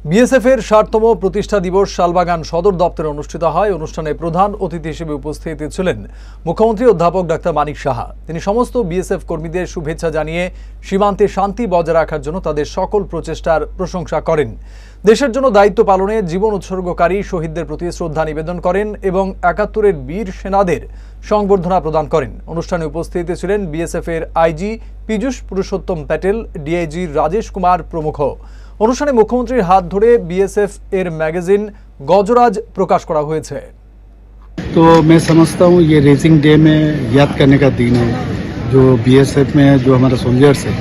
BSF এর 60তম প্রতিষ্ঠা দিবস শালবাগান সদর দপ্তরে অনুষ্ঠিত হয়। অনুষ্ঠানে প্রধান অতিথি হিসেবে উপস্থিত ছিলেন মুখ্যমন্ত্রী অধ্যাপক ডাক্তার মানিক সাহা। তিনি সমস্ত বিএসএফ কর্মীদের শুভেচ্ছা জানিয়ে সীমান্তে শান্তি বজায় রাখার জন্য তাদের সকল প্রচেষ্টার প্রশংসা করেন। দেশের জন্য দায়িত্ব পালনে জীবন উৎসর্গকারী শহীদদের প্রতি শ্রদ্ধা নিবেদন করেন এবং ৭১-এর বীর সেনাদের সংবর্ধনা প্রদান করেন। অনুষ্ঠানে উপস্থিত ছিলেন বিএসএফ এর আইজি পীযূষ পুরুষোত্তম প্যাটেল, ডিআইজি রাজেশ কুমার প্রমুখ। অনুষ্ঠানে মুখ্যমন্ত্রীর হাত ধরে বিএসএफ এর ম্যাগাজিन गजराज प्रकाश करा हुए थे। तो मैं समझता हूँ ये रेसिंग डे में याद करने का दिन है जो बीएसएफ में जो हमारा सोल्जर्स है,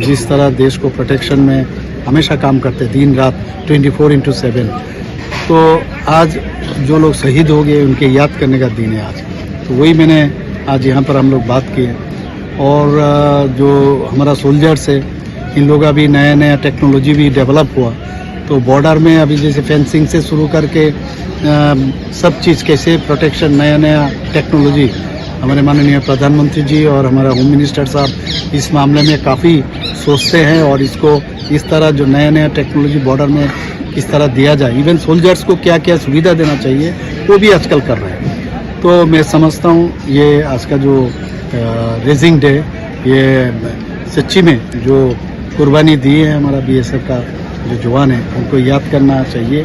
जिस तरह देश को प्रोटेक्शन में हमेशा काम करते दिन रात 24/7। तो आज जो लोग शहीद हो गए उनके याद करने का दिन है आज। तो वही मैंने आज यहाँ पर हम लोग बात किए। और जो हमारा सोल्जर्स है, इन लोगों का भी नया नया टेक्नोलॉजी भी डेवलप हुआ। तो बॉर्डर में अभी जैसे फेंसिंग से शुरू करके सब चीज़ कैसे प्रोटेक्शन, नया नया टेक्नोलॉजी हमारे माननीय प्रधानमंत्री जी और हमारा होम मिनिस्टर साहब इस मामले में काफ़ी सोचते हैं। और इसको इस तरह जो नया नया टेक्नोलॉजी बॉर्डर में किस तरह दिया जाए, इवन सोल्जर्स को क्या क्या सुविधा देना चाहिए वो भी आजकल कर रहे हैं। तो मैं समझता हूँ ये आज का जो रेसिंग डे, ये सच्ची में जो कुर्बानी दी है हमारा बीएसएफ का जो जवान है, उनको याद करना चाहिए।